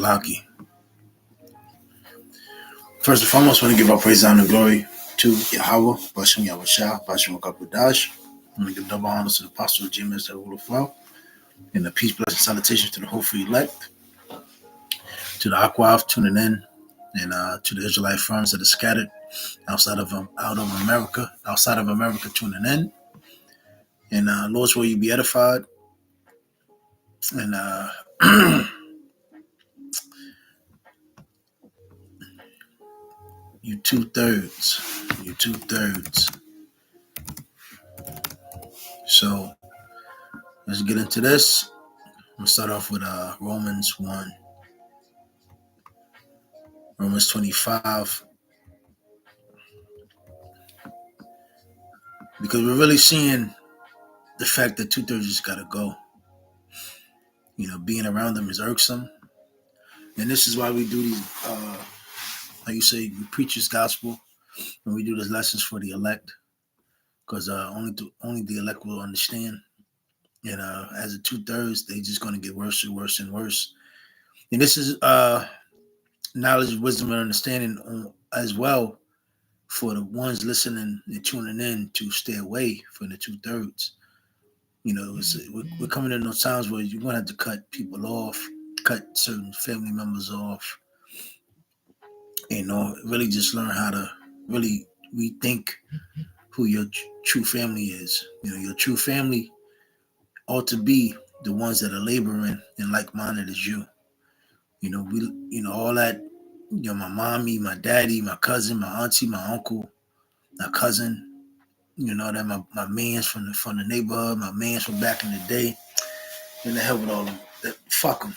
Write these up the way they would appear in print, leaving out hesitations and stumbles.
Salaki. First and foremost, I want to give our praise, honor, and glory to Yahweh, Bashem Yahushua, Bashem Kapudash. I'm going to give double honors to the Apostle James Ulafau, and the peace, blessing, salutation to the hopeful elect, to the Aquaf tuning in, and to the Israelite firms that are scattered outside of America tuning in. And Lord's will you be edified. And you two-thirds. So let's get into this. I'm going to start off with Romans 1. Romans 25. Because we're really seeing the fact that two-thirds just got to go. You know, being around them is irksome. And this is why we do these, like you say, we preach this gospel, and we do these lessons for the elect. Because only the elect will understand. And as a two-thirds, they're just going to get worse and worse and worse. And this is knowledge, wisdom, and understanding as well for the ones listening and tuning in to stay away from the two-thirds. You know, we're coming in those times where you're going to have to cut people off, cut certain family members off, you know, really just learn how to really rethink who your true family is. You know, your true family ought to be the ones that are laboring and like-minded as you. You know, all that, you know, my mommy, my daddy, my cousin, my auntie, my uncle, my cousin, you know, that my mans from the neighborhood, my mans from back in the day, and the hell with all them. Fuck them.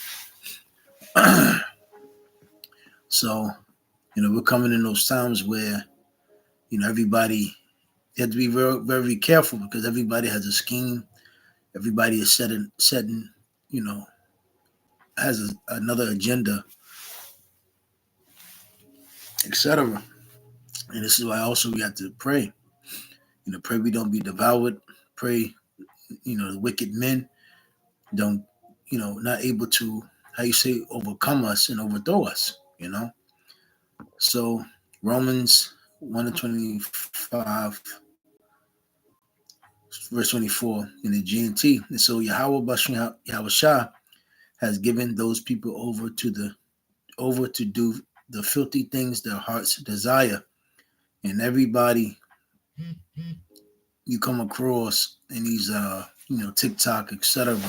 So, you know, we're coming in those times where, you know, everybody, you have to be very, very careful because everybody has a scheme. Everybody is setting, you know, has another agenda, etc. And this is why also we have to pray. You know, pray we don't be devoured. Pray, you know, the wicked men don't, you know, not able to, how you say, overcome us and overthrow us, you know. So Romans 1:25, verse 24 in the GNT. And so Yahweh Bashem Yahushua has given those people over to do the filthy things their hearts desire. And everybody you come across in these you know, TikTok, etc.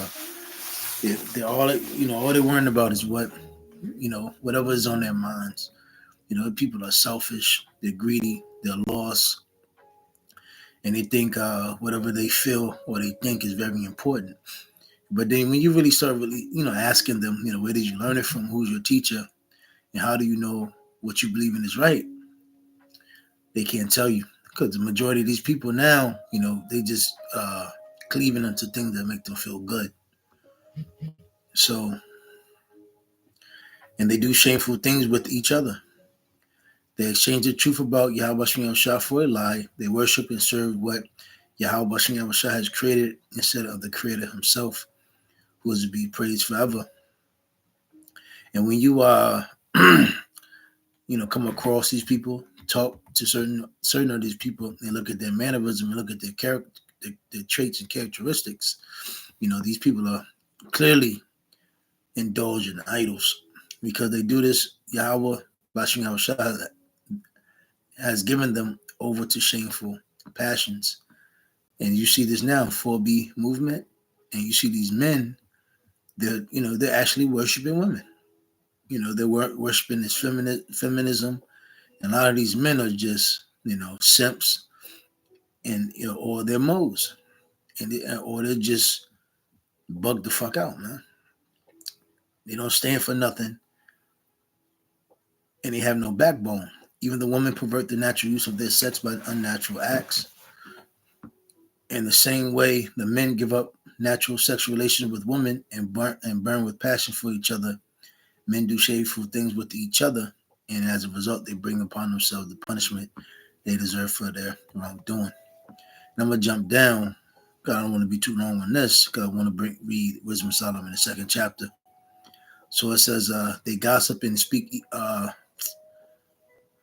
They're all, you know, all they're worrying about is what, you know, whatever is on their minds. You know, people are selfish, they're greedy, they're lost, and they think whatever they feel or they think is very important. But then when you really start you know, asking them, you know, where did you learn it from? Who's your teacher? And how do you know what you believe in is right? They can't tell you because the majority of these people now, you know, they just cleaving into things that make them feel good. So, and they do shameful things with each other. They exchange the truth about Yahweh Shah for a lie. They worship and serve what Yahweh Shah has created instead of the Creator Himself, who is to be praised forever. And when you you know, come across these people, talk to certain of these people, and look at their mannerism and look at their character, their traits and characteristics, you know, these people are clearly indulge in idols because they do this. Yahweh Bashem Yahushua has given them over to shameful passions. And you see this now, 4B movement, and you see these men, they're actually worshiping women. You know, they're worshiping this feminism. And a lot of these men are just, you know, simps, and, you know, or they're moes, or they're just bugged the fuck out, man. They don't stand for nothing, and they have no backbone. Even the women pervert the natural use of their sex by unnatural acts. In the same way, the men give up natural sexual relations with women and burn with passion for each other. Men do shameful things with each other, and as a result, they bring upon themselves the punishment they deserve for their wrongdoing. And I'm going to jump down, because I don't want to be too long on this, because I want to read Wisdom of Solomon in the 2nd chapter. So it says they gossip and speak. Let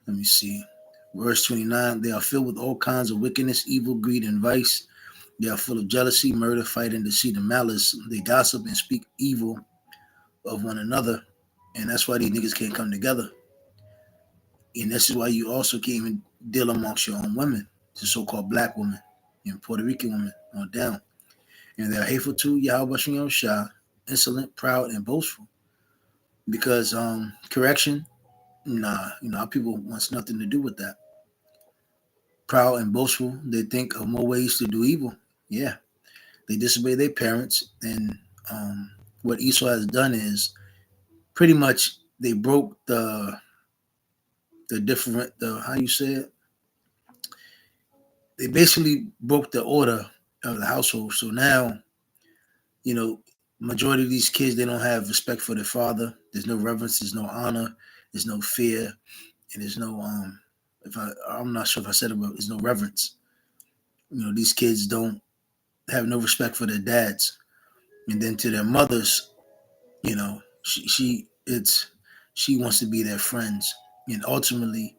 me see. Verse 29, they are filled with all kinds of wickedness, evil, greed, and vice. They are full of jealousy, murder, fighting, deceit, and malice. They gossip and speak evil of one another. And that's why these niggas can't come together. And this is why you also can't even deal amongst your own women, the so-called black women and Puerto Rican women on down. And they're hateful to Yahweh Shem Shah, insolent, proud, and boastful. Because correction, nah, our people wants nothing to do with that. Proud and boastful, they think of more ways to do evil. Yeah, they disobey their parents, and what Esau has done is pretty much they broke the different the how you say it. They basically broke the order of the household. So now, you know, majority of these kids they don't have respect for their father. There's no reverence. There's no honor. There's no fear, and there's no If I'm not sure if I said it, but there's no reverence. These kids don't have no respect for their dads, and then to their mothers, she wants to be their friends, and ultimately,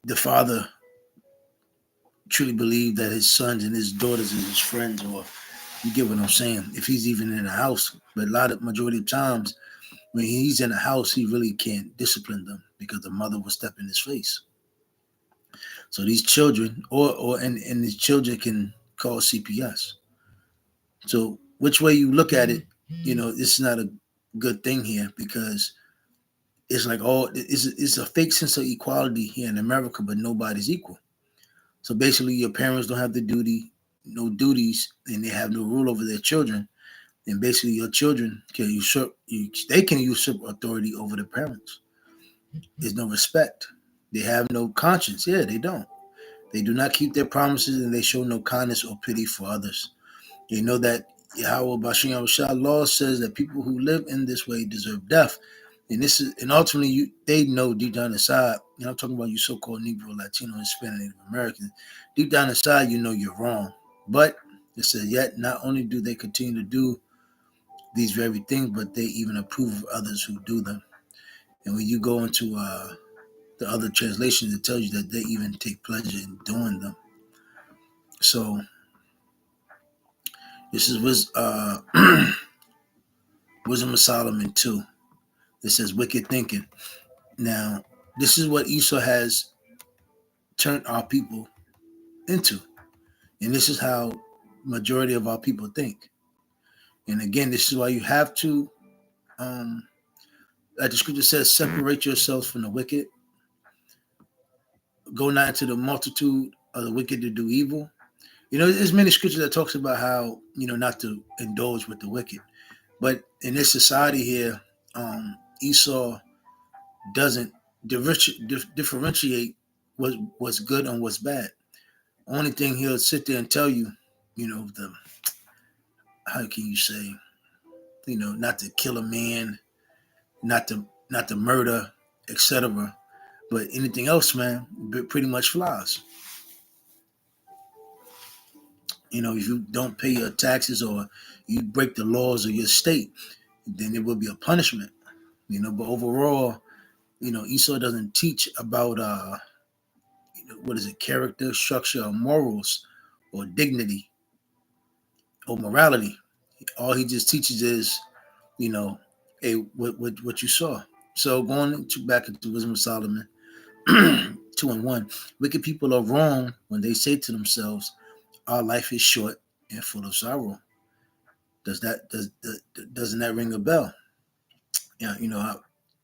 the father truly believed that his sons and his daughters are his friends, or you get what I'm saying. If he's even in the house, but majority of times when he's in the house, he really can't discipline them because the mother will step in his face. So these children, and these children can call CPS. So which way you look at it, it's not a good thing here because it's like it's a fake sense of equality here in America, but nobody's equal. So basically, your parents don't have no duties, and they have no rule over their children. And basically, your children can they can usurp authority over their parents. There's no respect. They have no conscience. Yeah, they don't. They do not keep their promises, and they show no kindness or pity for others. They know that Yahweh Bashim Shah law says that people who live in this way deserve death. And ultimately they know deep down inside, I'm talking about you so-called Negro, Latino, Hispanic, Native Americans, deep down inside you know you're wrong. But it says yet not only do they continue to do these very things, but they even approve of others who do them. And when you go into the other translations, it tells you that they even take pleasure in doing them. So this is Wisdom of Solomon 2. It says wicked thinking. Now, this is what Esau has turned our people into. And this is how majority of our people think. And again, this is why you have to, like the scripture says, separate yourselves from the wicked. Go not into the multitude of the wicked to do evil. There's many scriptures that talks about how, not to indulge with the wicked. But in this society here, Esau doesn't differentiate what's good and what's bad. Only thing he'll sit there and tell you, how can you say, not to kill a man, not to murder, etc. But anything else, man, pretty much flies. If you don't pay your taxes or you break the laws of your state, then there will be a punishment. But overall, Esau doesn't teach about what is it, character, structure, or morals, or dignity, or morality. All he just teaches is, hey, what you saw. So going back into Wisdom of Solomon 2:1, wicked people are wrong when they say to themselves, "Our life is short and full of sorrow." Doesn't that ring a bell? Yeah,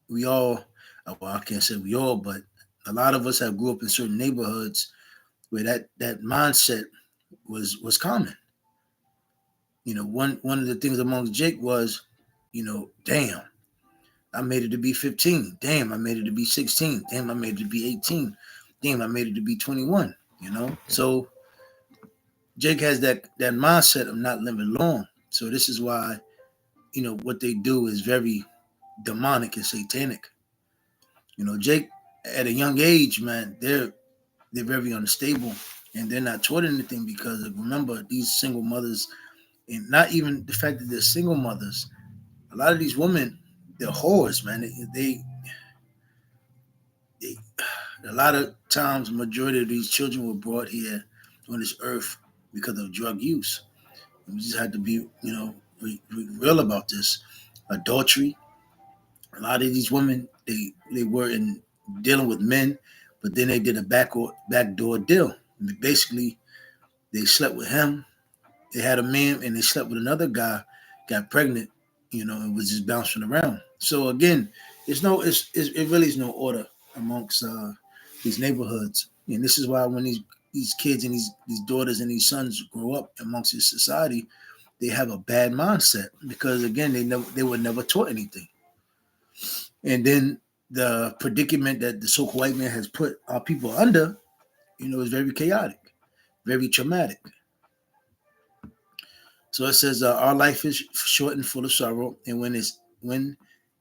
we all. Well, I can't say we all, but a lot of us have grew up in certain neighborhoods where that mindset was common. One of the things amongst Jake was, damn, I made it to be 15. Damn, I made it to be 16. Damn, I made it to be 18. Damn, I made it to be 21. So Jake has that mindset of not living long. So this is why, what they do is very demonic and satanic. Jake at a young age, man, they're very unstable and they're not taught anything because remember these single mothers, and not even the fact that they're single mothers. A lot of these women, they're whores, man. They a lot of times, majority of these children were brought here on this earth because of drug use. We just had to be, we real about this. Adultery. A lot of these women, they were in dealing with men, but then they did a backdoor deal. Basically, they slept with him. They had a man, and they slept with another guy, got pregnant, and was just bouncing around. So again, it really is no order amongst these neighborhoods, and this is why when these kids and these daughters and these sons grow up amongst this society, they have a bad mindset because again they were never taught anything, and then the predicament that the so-called white man has put our people under, is very chaotic, very traumatic. So it says, "Our life is short and full of sorrow, and when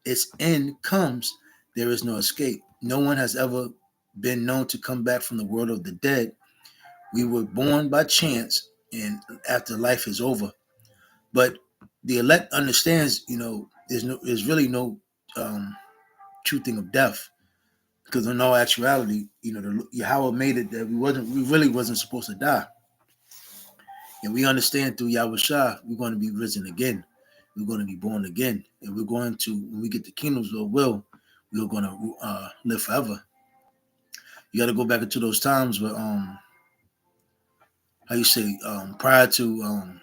its end comes, there is no escape. No one has ever been known to come back from the world of the dead. We were born by chance, and after life is over. But the elect understands, there's really no true thing of death, because in all actuality, Yahweh made it that we really wasn't supposed to die, and we understand through Yahweh Shah, we're going to be risen again. We're going to be born again, and we're going to, when we get the kingdoms of will, we're going to live forever. You got to go back into those times where, how you say, prior to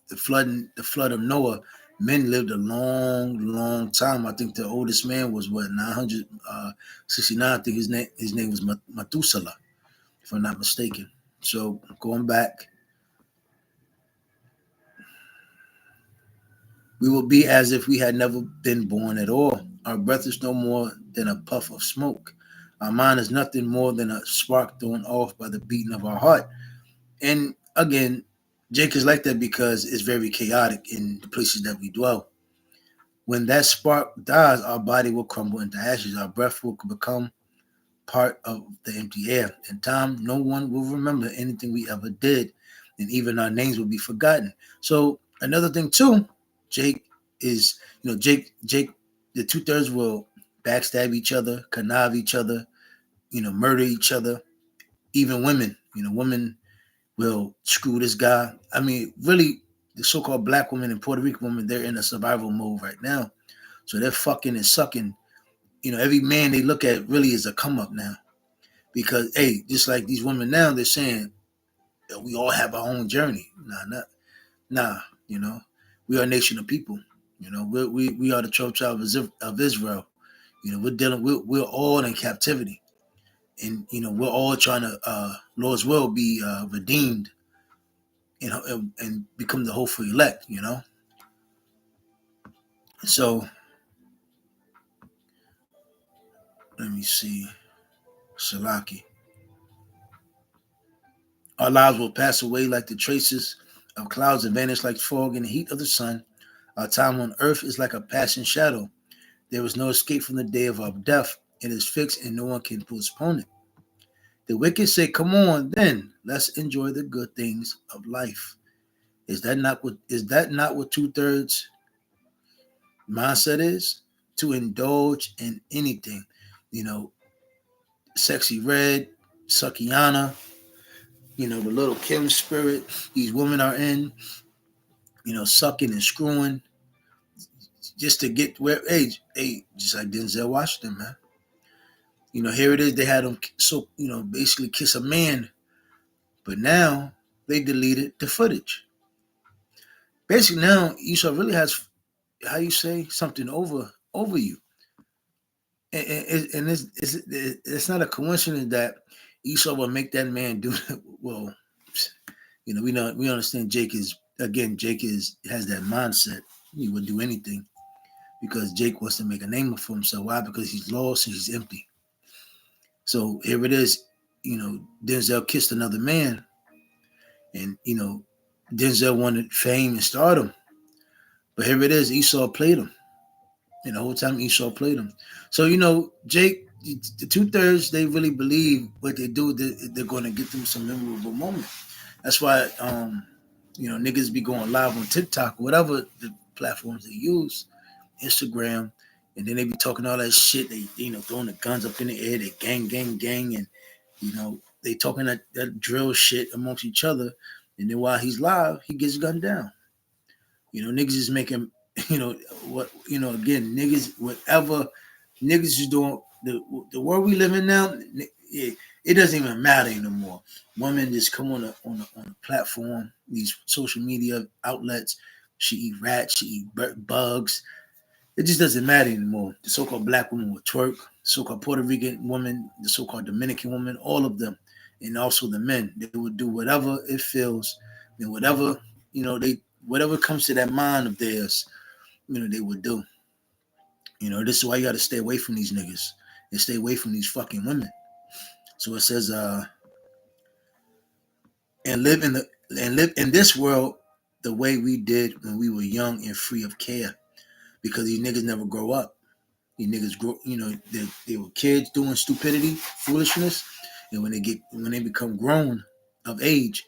the flood of Noah, men lived a long, long time. I think the oldest man was 969. I think his name was Methuselah, if I'm not mistaken. So going back, we will be as if we had never been born at all. Our breath is no more than a puff of smoke. Our mind is nothing more than a spark thrown off by the beating of our heart. And again, Jake is like that because it's very chaotic in the places that we dwell. When that spark dies, our body will crumble into ashes. Our breath will become part of the empty air. In time, no one will remember anything we ever did, and even our names will be forgotten. So another thing too, Jake is, Jake, the 2/3 will backstab each other, connive each other, murder each other. Even women, women will screw this guy. I mean, really, the so-called black women and Puerto Rican women, they're in a survival mode right now. So they're fucking and sucking. Every man they look at really is a come up now. Because, hey, just like these women now, they're saying that we all have our own journey. Nah, we are a nation of people. We are the 12 tribes of Israel. We're all in captivity. And, we're all trying to, Lord's will, be redeemed and become the hopeful elect, So, let me see. Salaki. Our lives will pass away like the traces of clouds and vanish like fog in the heat of the sun. Our time on earth is like a passing shadow. There is no escape from the day of our death. It is fixed and no one can postpone it. The wicked say, "Come on, then let's enjoy the good things of life." Is that not what 2/3 mindset is? To indulge in anything. Sexy Red, Sukiana, the little Kim spirit these women are in, sucking and screwing just to get where, hey, just like Denzel Washington, man. Here it is, they had them, so, basically kiss a man, but now they deleted the footage. Basically now Esau really has, how you say, something over you. And it's not a coincidence that Esau will make that man do it. Well, we understand Jake has that mindset. He would do anything because Jake wants to make a name for himself. Why? Because he's lost and he's empty. So here it is, Denzel kissed another man, and Denzel wanted fame and stardom. But here it is, Esau played him. And the whole time Esau played him. So, Jake, the 2/3, they really believe what they do, they're going to get them some memorable moment. That's why, niggas be going live on TikTok, whatever the platforms they use, Instagram, and then they be talking all that shit. They throwing the guns up in the air. They gang, gang, gang, and they talking that drill shit amongst each other. And then while he's live, he gets gunned down. Niggas is making what again, niggas whatever niggas is doing. The world we live in now, it doesn't even matter anymore. Women just come on a platform, these social media outlets. She eat rats, she eat bugs. It just doesn't matter anymore. The so-called black woman will twerk, the so-called Puerto Rican woman, the so-called Dominican woman, all of them, and also the men. They would do whatever it feels, and whatever whatever comes to that mind of theirs, they would do. This is why you got to stay away from these niggas and stay away from these fucking women. So it says, and live in this world the way we did when we were young and free of care, because these niggas never grow up. These niggas grow, they were kids doing stupidity, foolishness, and when they become grown of age,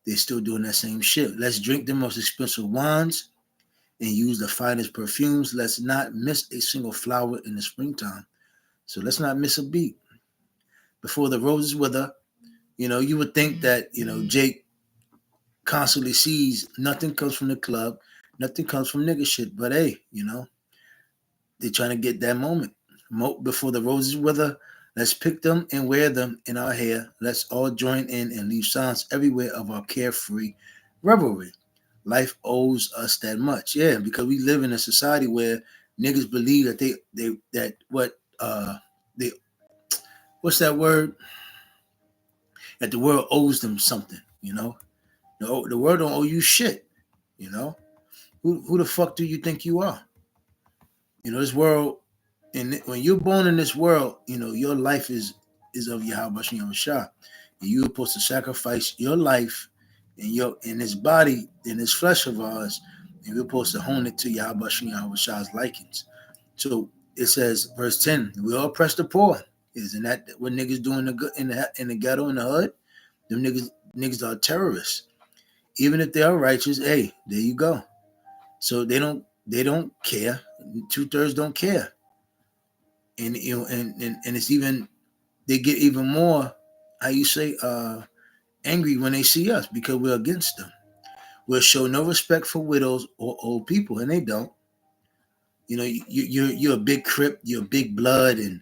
they're still doing that same shit. Let's drink the most expensive wines and use the finest perfumes. Let's not miss a single flower in the springtime. So let's not miss a beat. Before the roses wither, you would think that, Jake constantly sees nothing comes from the club, nothing comes from nigga shit. But hey, they're trying to get that moment. Before the roses wither, let's pick them and wear them in our hair. Let's all join in and leave signs everywhere of our carefree revelry. Life owes us that much. Yeah, because we live in a society where niggas believe that they what's that word? That the world owes them something, The world don't owe you shit, Who the fuck do you think you are? This world, and when you're born in this world, your life is of Yahweh Shem Shah. And you're supposed to sacrifice your life in this body, in this flesh of ours, and we're supposed to hone it to Yahweh Shem Shah's likings. So it says, verse 10, we all oppress the poor. Isn't that what niggas doing in the ghetto, in the hood? Them niggas are terrorists. Even if they are righteous, hey, there you go. So they don't care. 2/3 don't care. And and it's even, they get even more, how you say, angry when they see us, because we're against them. We'll show no respect for widows or old people, and they don't. You're a big Crip, you're a big Blood, and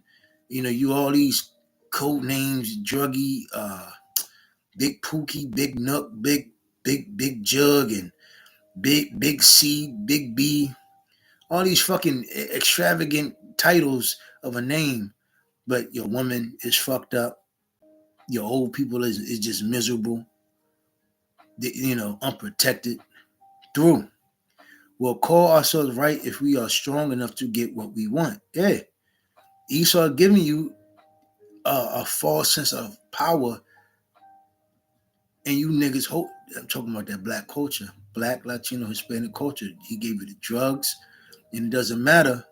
you all these code names, Druggy, Big Pookie, Big Nook, Big Jug, and Big C, Big B, all these fucking extravagant titles of a name, but your woman is fucked up. Your old people is just miserable, unprotected. Through. We'll call ourselves right if we are strong enough to get what we want. Yeah. Esau giving you a false sense of power, and you niggas hope. I'm talking about that black culture, black, Latino, Hispanic culture. He gave you the drugs, and it doesn't matter.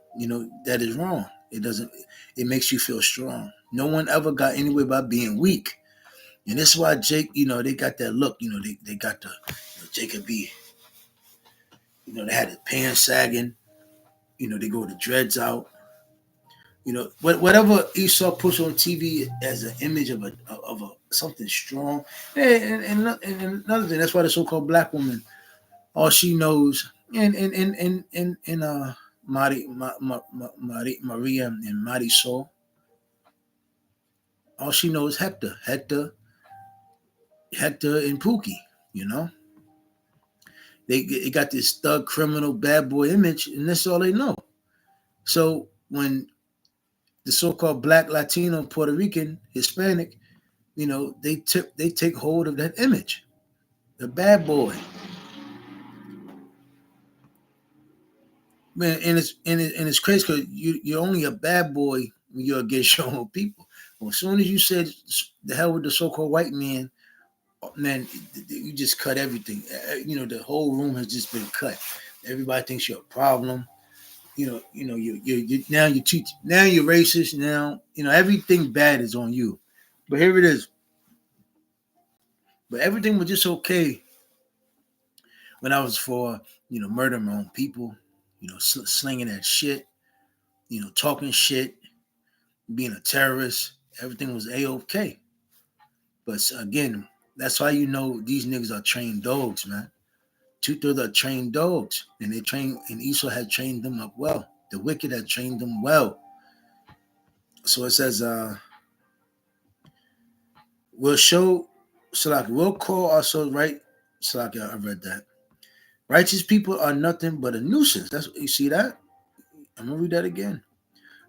That is wrong. It doesn't. It makes you feel strong. No one ever got anywhere by being weak, and this is why Jake. They got that look. They got the Jacob B. They had the pants sagging. They go the dreads out. Whatever Esau puts on TV as an image of a something strong. And another thing, that's why the so-called black woman, all she knows, and Maria and Marisol, all she knows is Hector and Pookie. They got this thug, criminal, bad boy image, and that's all they know. So when the so-called black, Latino, Puerto Rican, Hispanic, they take hold of that image, the bad boy. Man, and it's crazy because you're only a bad boy when you're against your own people. Well, as soon as you said the hell with the so-called white man, you just cut everything. The whole room has just been cut. Everybody thinks you're a problem. You now you teach, now you're racist. Now everything bad is on you. But here it is. But everything was just okay when I was for murdering my own people. Slinging that shit. talking shit, being a terrorist. Everything was A-OK. But again, that's why these niggas are trained dogs, man. Two-thirds are trained dogs. And Esau had trained them up well. The wicked had trained them well. So it says, we'll show, Salaki, we'll call ourselves right. Salaki, I read that. Righteous people are nothing but a nuisance. You see that? I'm going to read that again.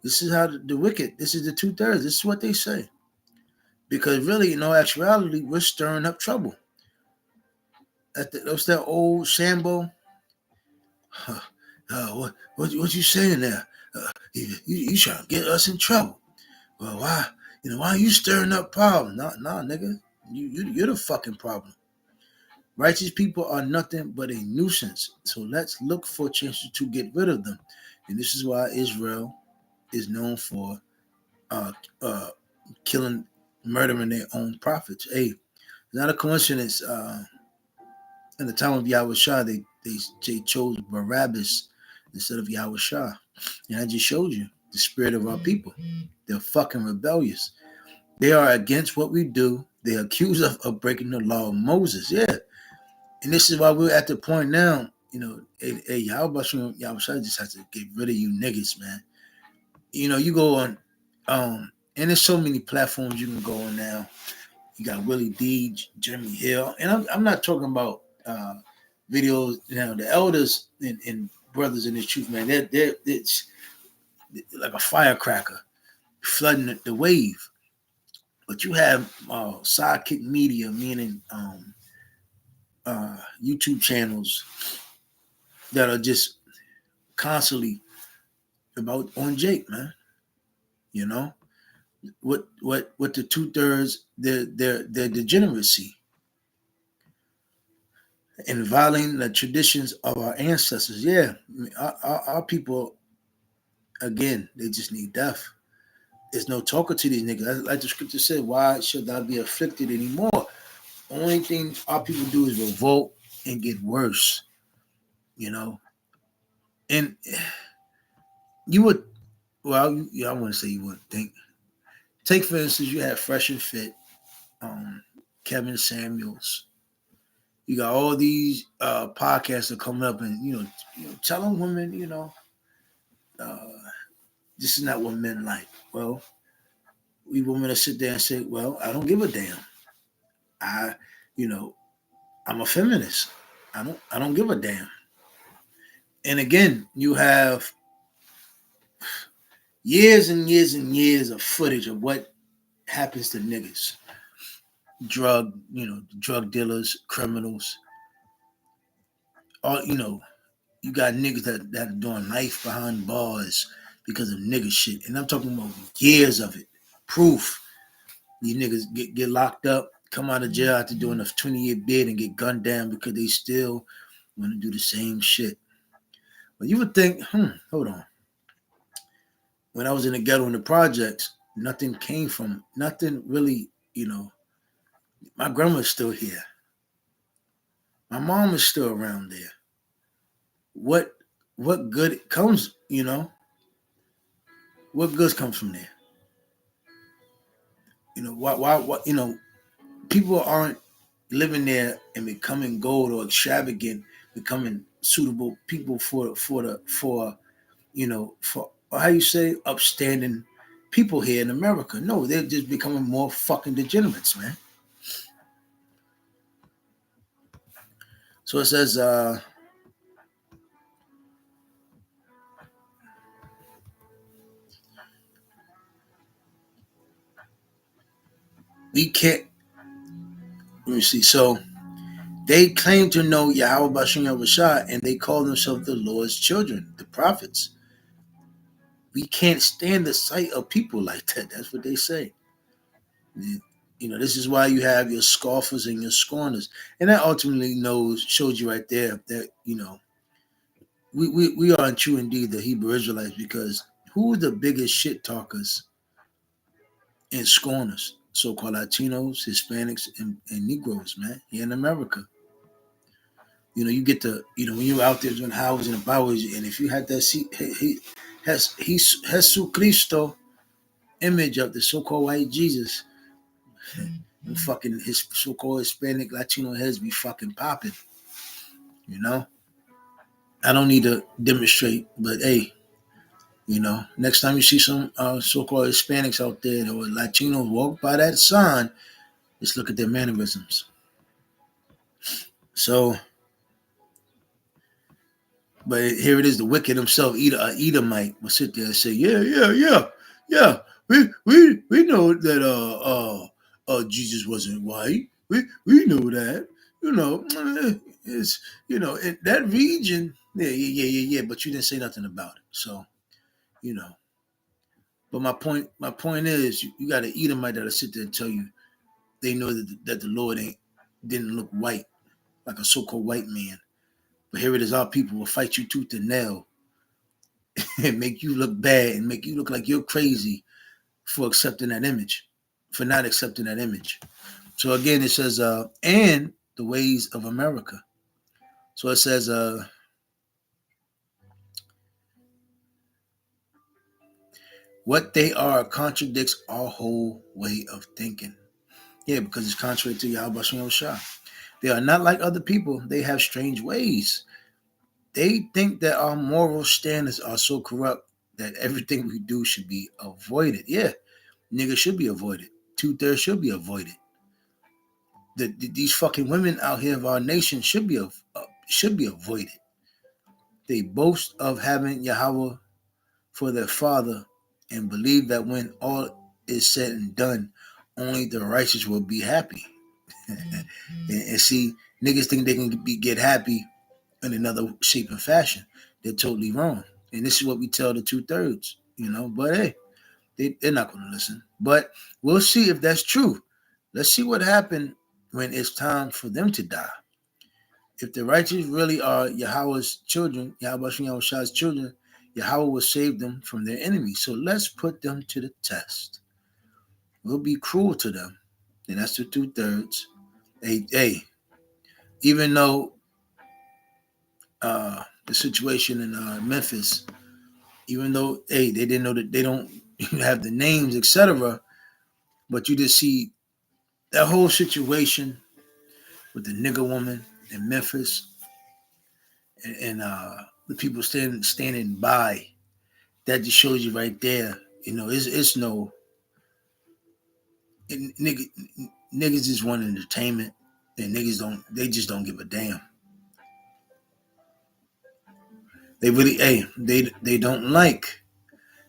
This is how the wicked, this is the two-thirds. This is what they say. Because really, in all actuality, we're stirring up trouble. That's that old Sambo. What you saying there? You trying to get us in trouble? Well, why are you stirring up problems? Nah, nigga, you're the fucking problem. Righteous people are nothing but a nuisance. So let's look for chances to get rid of them. And this is why Israel is known for killing, murdering their own prophets. Hey, it's not a coincidence. In the time of Yahweh Shah, they chose Barabbas instead of Yahweh Shah. And I just showed you the spirit of our people. They're fucking rebellious. They are against what we do. They accuse us of breaking the law of Moses. Yeah. And this is why we're at the point now, Yahweh Shah just has to get rid of you niggas, man. You go on, and there's so many platforms you can go on now. You got Willie D, Jeremy Hill, and I'm not talking about videos. The elders and brothers in the truth, man. It's like a firecracker flooding the wave. But you have sidekick media, meaning YouTube channels that are just constantly about on Jake, man. What the two-thirds, their degeneracy and violating the traditions of our ancestors. Yeah, our people, again, they just need death. There's no talking to these niggas. Like the scripture said, why should I be afflicted anymore? Only thing our people do is revolt and get worse, And you would, I want to say you would think. Take, for instance, you have Fresh and Fit, Kevin Samuels. You got all these podcasts that come up and, telling women, this is not what men like. Well, we women to sit there and say, well, I don't give a damn. I'm a feminist. I don't give a damn. And again, you have years and years and years of footage of what happens to niggas. Drug dealers, criminals. All you got niggas that are doing life behind bars because of nigga shit. And I'm talking about years of it. Proof. These niggas get locked up, come out of jail after doing a 20-year bid and get gunned down because they still want to do the same shit. But you would think, hold on. When I was in the ghetto in the projects, nothing really, my grandma's still here. My mom is still around there. What good comes, what good comes from there? Why people aren't living there and becoming gold or extravagant, becoming suitable people for how you say upstanding people here in America. No, they're just becoming more fucking degenerates, man. So it says we can't, let me see. So they claim to know Yahweh Bashim Yahushua and they call themselves the Lord's children, the prophets. We can't stand the sight of people like that. That's what they say. This is why you have your scoffers and your scorners. And that ultimately shows you right there that, we are true indeed the Hebrew Israelites, because who are the biggest shit talkers and scorners? So-called Latinos, Hispanics, and Negroes, man, here in America. You get to, when you're out there doing highways and the byways, and if you had that Jesus Cristo image of the so-called white Jesus, and fucking his so-called Hispanic Latino heads be fucking popping. I don't need to demonstrate, but hey, next time you see some so-called Hispanics out there or Latinos walk by that sign, just look at their mannerisms. So, but here it is, the wicked himself, Edomite, will sit there and say, yeah. We know that Jesus wasn't white. We know that. It's in that region. Yeah. But you didn't say nothing about it. So, you know. But my point is, you got an Edomite that'll sit there and tell you they know that the Lord didn't look white like a so-called white man. But here it is, our people will fight you tooth and nail and make you look bad and make you look like you're crazy for accepting that image, for not accepting that image. So again, it says, and the ways of America. So it says, what they are contradicts our whole way of thinking. Yeah, because it's contrary to Yahweh Shem Shah. They are not like other people. They have strange ways. They think that our moral standards are so corrupt that everything we do should be avoided. Yeah, niggas should be avoided. 2/3 should be avoided. These fucking women out here of our nation should be avoided. They boast of having Yahweh for their father and believe that when all is said and done, only the righteous will be happy. and see, niggas think they can get happy in another shape and fashion. They're totally wrong. And this is what we tell the 2/3, But hey, they're not going to listen. But we'll see if that's true. Let's see what happened when it's time for them to die. If the righteous really are Yahweh's children, Yahweh Shah's children, Yahweh will save them from their enemies. So let's put them to the test. We'll be cruel to them. And that's the 2/3. Hey, even though the situation in Memphis, even though, hey, they didn't know that they don't have the names, etc., but you just see that whole situation with the nigger woman in Memphis and the people standing by. That just shows you right there. It's no niggas just want entertainment, and they just don't give a damn. They really, they don't like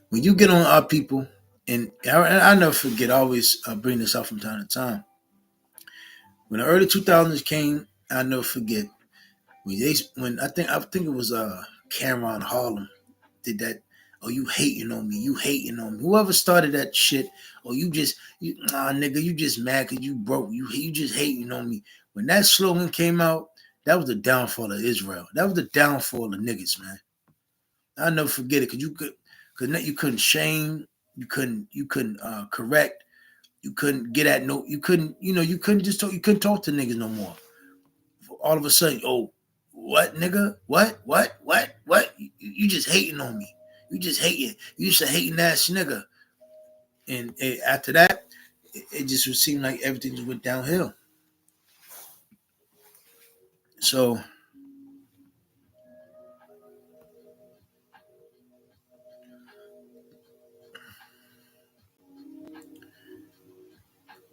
when you get on our people. And I never forget. I always bring this up from time to time. When the early 2000s came, I never forget when I think it was Cameron Harlem did that. Oh, you hating on me. Whoever started that shit. Oh, nigga, you just mad because you broke. You just hating on me. When that slogan came out, that was the downfall of Israel. That was the downfall of niggas, man. I'll never forget it because you couldn't shame, you couldn't correct, you couldn't get at you couldn't just talk, you couldn't talk to niggas no more. All of a sudden, oh, what nigga? What? You just hating on me. You just hating. You just a hating ass nigga. And after that, it just would seem like everything just went downhill. So,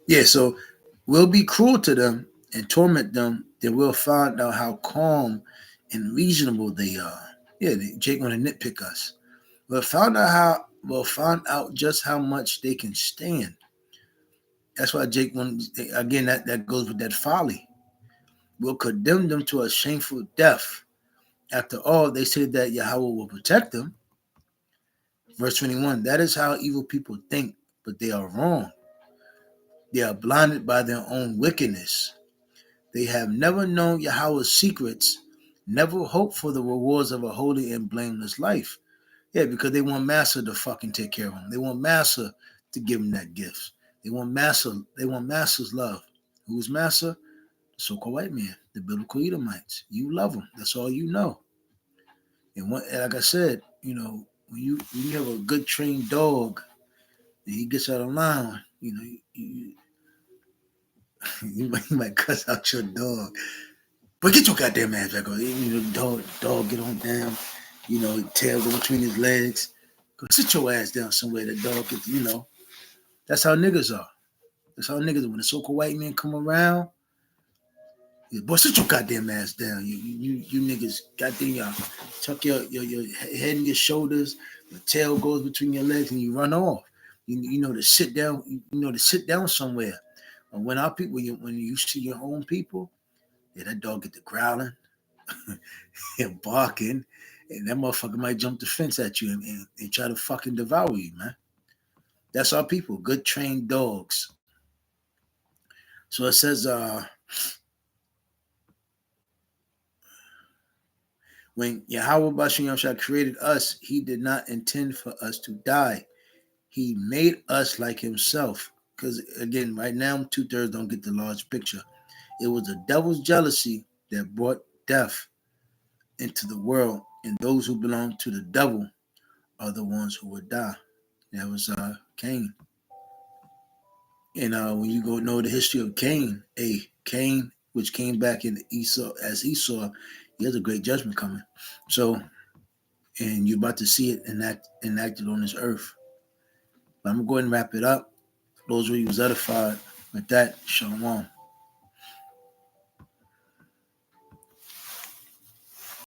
yeah, so we'll be cruel to them and torment them. Then we'll find out how calm and reasonable they are. Yeah, Jake gonna nitpick us. We'll find out just how much they can stand. That's why Jake again, that goes with that folly. Will condemn them to a shameful death. After all, they say that Yahweh will protect them. Verse 21, that is how evil people think, but they are wrong. They are blinded by their own wickedness. They have never known Yahweh's secrets, never hoped for the rewards of a holy and blameless life. Yeah, because they want Massa to fucking take care of them. They want Massa to give them that gift. They want Massa's love. Who's Massa? The so-called white man. The biblical Edomites. You love them. That's all you know. And like I said, when you have a good trained dog and he gets out of line, you might cuss out your dog. But get your goddamn ass back on. Dog get on down. Tail go between his legs. Go sit your ass down somewhere. The dog gets, That's how niggas are. That's how niggas are. When the so-called white men come around, boy, sit your goddamn ass down. You niggas, goddamn y'all. Tuck your head in your shoulders. Your tail goes between your legs, and you run off. You know to sit down. You know to sit down somewhere. And when our people, when you see your own people, yeah, that dog get to growling and barking, and that motherfucker might jump the fence at you and try to fucking devour you, man. That's our people, good trained dogs. So it says, when Yahweh Bashem Yahshua created us, he did not intend for us to die. He made us like himself. Because again, right now, 2/3 don't get the large picture. It was the devil's jealousy that brought death into the world, and those who belong to the devil are the ones who would die. That was Cain. And when you go know the history of Cain, Cain, which came back in Esau as Esau, he has a great judgment coming. So, and you're about to see it enacted on this earth. But I'm gonna go ahead and wrap it up. Those who was edified with that, shalom.